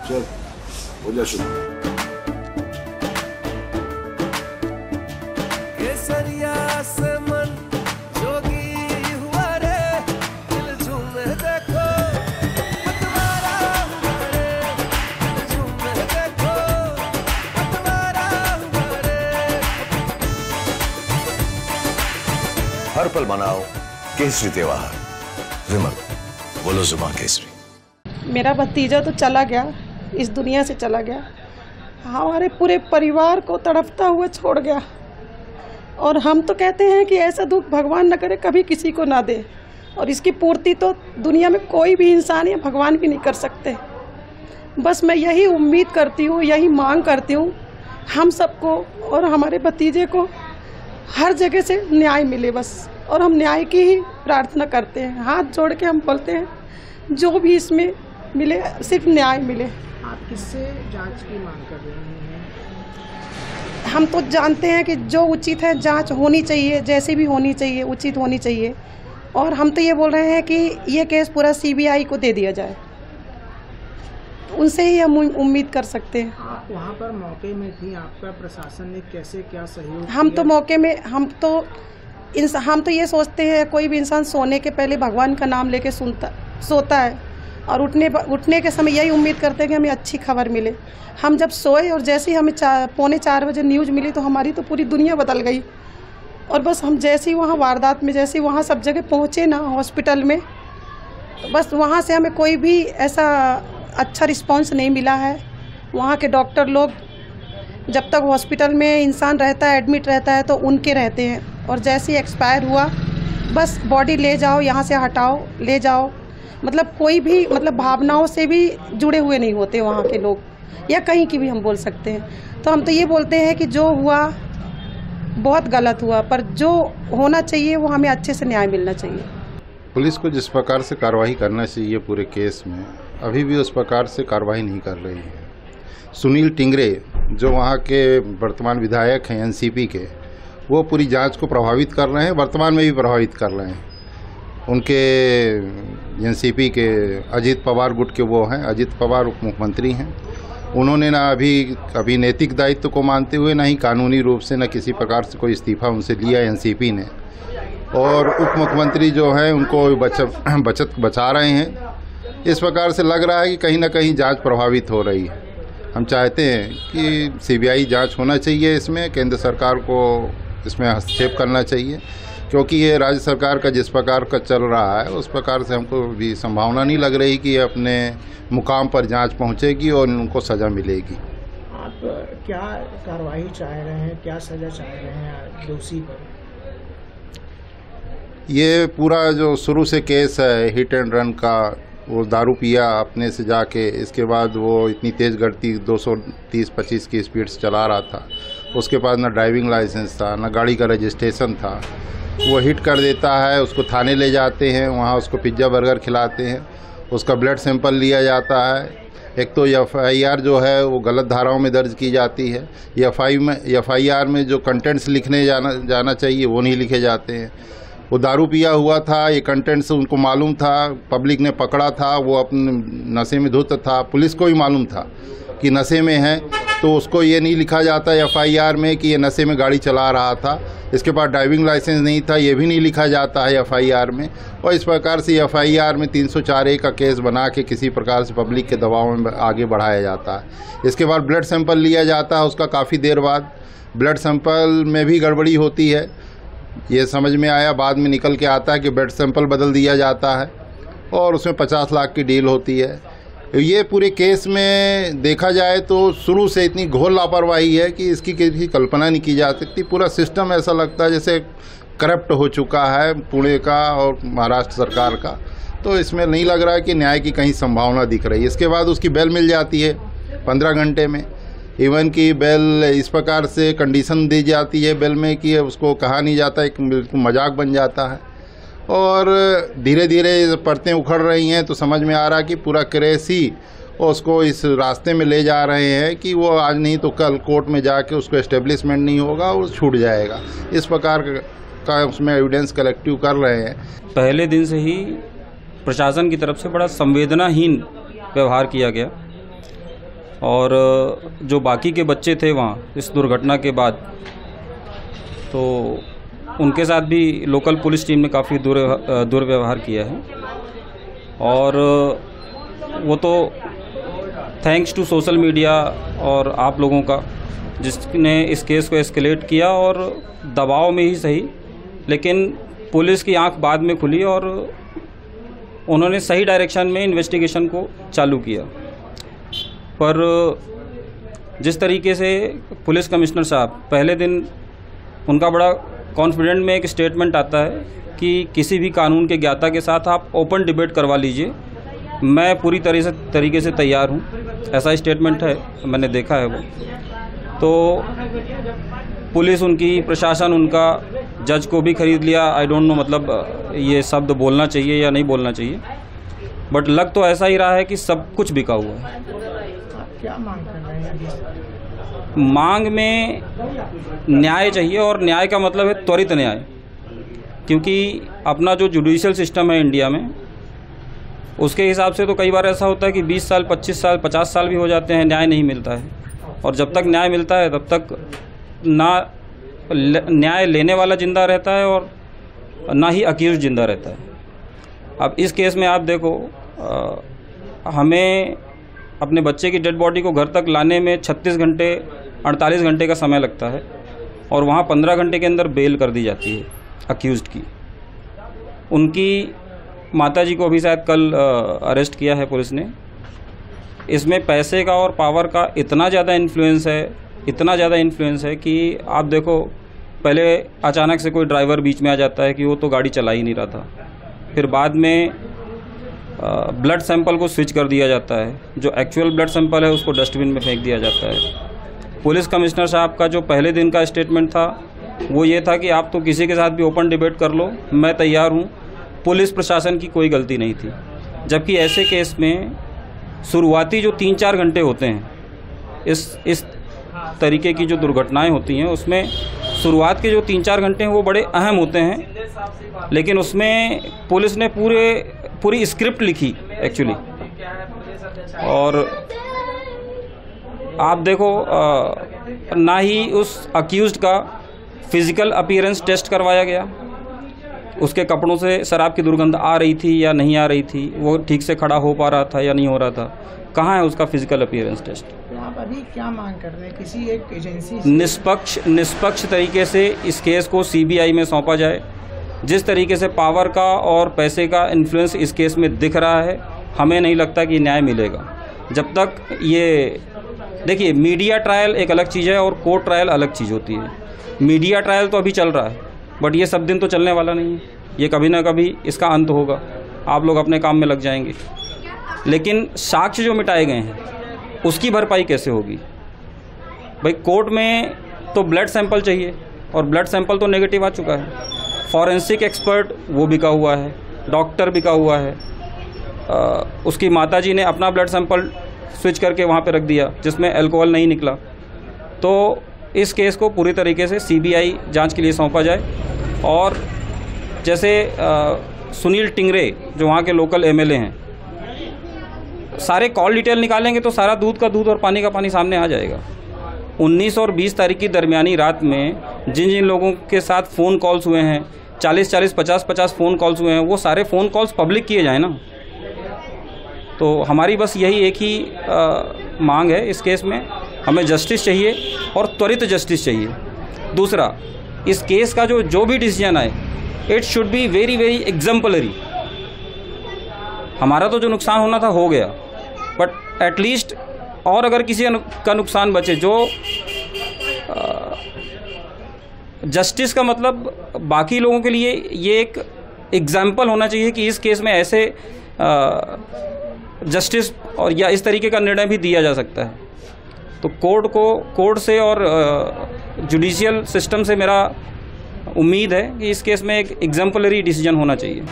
चल हो जा शुरू। केसरिया से मन जोगी हुआ रे, दिल झूमे देखो पतवारा हुआ रे, दिल झूमे देखो पतवारा हुआ रे। हर पल मनाओ केसरी त्योहार। विमल, बोलो जुबान केसरी। मेरा भतीजा तो चला गया, इस दुनिया से चला गया, हमारे पूरे परिवार को तड़पता हुआ छोड़ गया। और हम तो कहते हैं कि ऐसा दुख भगवान न करे, कभी किसी को ना दे। और इसकी पूर्ति तो दुनिया में कोई भी इंसान या भगवान भी नहीं कर सकते। बस मैं यही उम्मीद करती हूँ, यही मांग करती हूँ हम सबको और हमारे भतीजे को हर जगह से न्याय मिले बस। और हम न्याय की ही प्रार्थना करते हैं, हाथ जोड़ के हम बोलते हैं जो भी इसमें मिले सिर्फ न्याय मिले। आप किससे जांच की मांग कर रहे हैं? हम तो जानते हैं कि जो उचित है जांच होनी चाहिए, जैसे भी होनी चाहिए, उचित होनी चाहिए। और हम तो ये बोल रहे हैं कि ये केस पूरा सीबीआई को दे दिया जाए, उनसे ही हम उम्मीद कर सकते हैं। आप वहाँ पर मौके में थी, आपका प्रशासन ने कैसे क्या सहयोग हम तो मौके में हम तो ये सोचते हैं कोई भी इंसान सोने के पहले भगवान का नाम लेके सोता है और उठने के समय यही उम्मीद करते हैं कि हमें अच्छी खबर मिले। हम जब सोए और जैसे ही हमें 3:45 बजे न्यूज़ मिली तो हमारी तो पूरी दुनिया बदल गई। और बस हम जैसे ही वहाँ वारदात में जैसे वहाँ सब जगह पहुँचे ना हॉस्पिटल में, तो बस वहाँ से हमें कोई भी ऐसा अच्छा रिस्पांस नहीं मिला है। वहाँ के डॉक्टर लोग जब तक हॉस्पिटल में इंसान रहता है, एडमिट रहता है, तो उनके रहते हैं। और जैसे ही एक्सपायर हुआ बस बॉडी ले जाओ, यहाँ से हटाओ, ले जाओ। मतलब कोई भी भावनाओं से भी जुड़े हुए नहीं होते वहाँ के लोग, या कहीं की भी हम बोल सकते हैं। तो हम तो ये बोलते हैं कि जो हुआ बहुत गलत हुआ, पर जो होना चाहिए वो हमें अच्छे से न्याय मिलना चाहिए। पुलिस को जिस प्रकार से कार्रवाई करना चाहिए पूरे केस में, अभी भी उस प्रकार से कार्रवाई नहीं कर रही है। सुनील टिंगरे जो वहाँ के वर्तमान विधायक हैं एनसीपी के, वो पूरी जांच को प्रभावित कर रहे हैं, वर्तमान में भी प्रभावित कर रहे हैं। उनके एनसीपी के अजित पवार गुट के वो हैं, अजित पवार उप मुख्यमंत्री हैं। उन्होंने ना अभी नैतिक दायित्व को मानते हुए ना ही कानूनी रूप से न किसी प्रकार से कोई इस्तीफा उनसे लिया एनसीपी ने। और उप मुख्यमंत्री जो हैं उनको बचा रहे हैं। इस प्रकार से लग रहा है कि कहीं ना कहीं जांच प्रभावित हो रही है। हम चाहते हैं कि सीबीआई जांच होना चाहिए, इसमें केंद्र सरकार को इसमें हस्तक्षेप करना चाहिए, क्योंकि ये राज्य सरकार का जिस प्रकार का चल रहा है उस प्रकार से हमको भी संभावना नहीं लग रही कि ये अपने मुकाम पर जांच पहुंचेगी और उनको सज़ा मिलेगी। आप क्या कार्रवाई चाह रहे हैं, क्या सज़ा चाह रहे हैं दोषी पर? ये पूरा जो शुरू से केस है हिट एंड रन का, वो दारू पिया अपने से जाके, इसके बाद वो इतनी तेज़ गति 230-25 की स्पीड से चला रहा था। उसके पास ना ड्राइविंग लाइसेंस था, ना गाड़ी का रजिस्ट्रेशन था। वो हिट कर देता है, उसको थाने ले जाते हैं, वहाँ उसको पिज्ज़ा बर्गर खिलाते हैं, उसका ब्लड सैंपल लिया जाता है। एक तो FIR जो है वो गलत धाराओं में दर्ज की जाती है। FIR में जो कंटेंट्स लिखने जाना चाहिए वो नहीं लिखे जाते हैं। वो दारू पिया हुआ था, ये कंटेंट्स उनको मालूम था, पब्लिक ने पकड़ा था, वो अपने नशे में धुत था, पुलिस को भी मालूम था कि नशे में है, तो उसको ये नहीं लिखा जाता FIR में कि ये नशे में गाड़ी चला रहा था। इसके पास ड्राइविंग लाइसेंस नहीं था, ये भी नहीं लिखा जाता है FIR में। और इस प्रकार से FIR में 304A का केस बना के किसी प्रकार से पब्लिक के दबाव में आगे बढ़ाया जाता है। इसके बाद ब्लड सैंपल लिया जाता है, उसका काफ़ी देर बाद ब्लड सैंपल में भी गड़बड़ी होती है। ये समझ में आया, बाद में निकल के आता है कि ब्लड सैंपल बदल दिया जाता है और उसमें 50 लाख की डील होती है। ये पूरे केस में देखा जाए तो शुरू से इतनी घोर लापरवाही है कि इसकी किसी कल्पना नहीं की जा सकती। पूरा सिस्टम ऐसा लगता है जैसे करप्ट हो चुका है पुणे का और महाराष्ट्र सरकार का। तो इसमें नहीं लग रहा है कि न्याय की कहीं संभावना दिख रही है। इसके बाद उसकी बेल मिल जाती है 15 घंटे में। इवन की बेल इस प्रकार से कंडीशन दी जाती है बेल में कि उसको कहा नहीं जाता, एक मजाक बन जाता है। और धीरे धीरे परतें उखड़ रही हैं तो समझ में आ रहा है कि पूरा केस ही उसको इस रास्ते में ले जा रहे हैं कि वो आज नहीं तो कल कोर्ट में जाके उसको एस्टेब्लिशमेंट नहीं होगा, वो छूट जाएगा। इस प्रकार का उसमें एविडेंस कलेक्टिव कर रहे हैं। पहले दिन से ही प्रशासन की तरफ से बड़ा संवेदनाहीन व्यवहार किया गया। और जो बाकी के बच्चे थे वहाँ इस दुर्घटना के बाद, तो उनके साथ भी लोकल पुलिस टीम ने काफ़ी दुर्व्यवहार किया है। और वो तो थैंक्स टू सोशल मीडिया और आप लोगों का, जिसने इस केस को एस्केलेट किया, और दबाव में ही सही, लेकिन पुलिस की आंख बाद में खुली और उन्होंने सही डायरेक्शन में इन्वेस्टिगेशन को चालू किया। पर जिस तरीके से पुलिस कमिश्नर साहब पहले दिन, उनका बड़ा कॉन्फिडेंट में एक स्टेटमेंट आता है कि किसी भी कानून के ज्ञाता के साथ आप ओपन डिबेट करवा लीजिए, मैं पूरी तरीके से तैयार हूँ, ऐसा स्टेटमेंट है, मैंने देखा है वो। तो पुलिस उनकी, प्रशासन उनका, जज को भी खरीद लिया। आई डोंट नो मतलब ये शब्द बोलना चाहिए या नहीं बोलना चाहिए, बट लग तो ऐसा ही रहा है कि सब कुछ बिका हुआ है। क्या मांग कर रहे हैं? मांग में न्याय चाहिए, और न्याय का मतलब है त्वरित न्याय, क्योंकि अपना जो जुडिशियल सिस्टम है इंडिया में, उसके हिसाब से तो कई बार ऐसा होता है कि 20 साल, 25 साल, 50 साल भी हो जाते हैं, न्याय नहीं मिलता है। और जब तक न्याय मिलता है तब तक ना न्याय लेने वाला जिंदा रहता है और ना ही अक्यूज जिंदा रहता है। अब इस केस में आप देखो, हमें अपने बच्चे की डेड बॉडी को घर तक लाने में 36 घंटे 48 घंटे का समय लगता है, और वहाँ 15 घंटे के अंदर बेल कर दी जाती है अक्यूज्ड की। उनकी माताजी को अभी शायद कल अरेस्ट किया है पुलिस ने। इसमें पैसे का और पावर का इतना ज़्यादा इन्फ्लुएंस है कि आप देखो, पहले अचानक से कोई ड्राइवर बीच में आ जाता है कि वो तो गाड़ी चला ही नहीं रहा था, फिर बाद में ब्लड सैंपल को स्विच कर दिया जाता है, जो एक्चुअल ब्लड सैंपल है उसको डस्टबिन में फेंक दिया जाता है। पुलिस कमिश्नर साहब का जो पहले दिन का स्टेटमेंट था वो ये था कि आप तो किसी के साथ भी ओपन डिबेट कर लो, मैं तैयार हूँ, पुलिस प्रशासन की कोई गलती नहीं थी। जबकि ऐसे केस में शुरुआती जो 3-4 घंटे होते हैं, इस तरीके की जो दुर्घटनाएं होती हैं, उसमें शुरुआत के जो 3-4 घंटे हैं वो बड़े अहम होते हैं, लेकिन उसमें पुलिस ने पूरी स्क्रिप्ट लिखी एक्चुअली। और आप देखो, ना ही उस अक्यूज्ड का फिज़िकल अपीयरेंस टेस्ट करवाया गया, उसके कपड़ों से शराब की दुर्गंध आ रही थी या नहीं आ रही थी, वो ठीक से खड़ा हो पा रहा था या नहीं हो रहा था, कहाँ है उसका फिजिकल अपीयरेंस टेस्ट। तो आप अभी क्या मांग कर रहे हैं? किसी एक एजेंसी निष्पक्ष तरीके से इस केस को CBI में सौंपा जाए। जिस तरीके से पावर का और पैसे का इन्फ्लुएंस इस केस में दिख रहा है, हमें नहीं लगता कि न्याय मिलेगा जब तक ये, देखिए, मीडिया ट्रायल एक अलग चीज़ है और कोर्ट ट्रायल अलग चीज़ होती है। मीडिया ट्रायल तो अभी चल रहा है, बट ये सब दिन तो चलने वाला नहीं है, ये कभी ना कभी इसका अंत होगा, आप लोग अपने काम में लग जाएंगे। लेकिन साक्ष्य जो मिटाए गए हैं उसकी भरपाई कैसे होगी? भाई कोर्ट में तो ब्लड सैंपल चाहिए, और ब्लड सैंपल तो नेगेटिव आ चुका है। फॉरेंसिक एक्सपर्ट वो बिका हुआ है, डॉक्टर बिका हुआ है। उसकी माताजी ने अपना ब्लड सैंपल स्विच करके वहाँ पे रख दिया जिसमें अल्कोहल नहीं निकला। तो इस केस को पूरी तरीके से CBI जांच के लिए सौंपा जाए। और जैसे सुनील टिंगरे जो वहाँ के लोकल MLA हैं, सारे कॉल डिटेल निकालेंगे तो सारा दूध का दूध और पानी का पानी सामने आ जाएगा। 19 और 20 तारीख की दरमियानी रात में जिन लोगों के साथ फ़ोन कॉल्स हुए हैं, 40-40, 50-50 फ़ोन कॉल्स हुए हैं, वो सारे फ़ोन कॉल्स पब्लिक किए जाए ना। तो हमारी बस यही एक ही मांग है इस केस में, हमें जस्टिस चाहिए और त्वरित जस्टिस चाहिए। दूसरा, इस केस का जो भी डिसीजन आए, it should be very exemplary. हमारा तो जो नुकसान होना था हो गया, बट एटलीस्ट और अगर किसी का नुकसान बचे, जो जस्टिस का मतलब बाकी लोगों के लिए ये एक एग्जाम्पल होना चाहिए कि इस केस में ऐसे जस्टिस और या इस तरीके का निर्णय भी दिया जा सकता है। तो कोर्ट से और जुडिशियल सिस्टम से मेरा उम्मीद है कि इस केस में एक एग्जाम्पलरी डिसीजन होना चाहिए।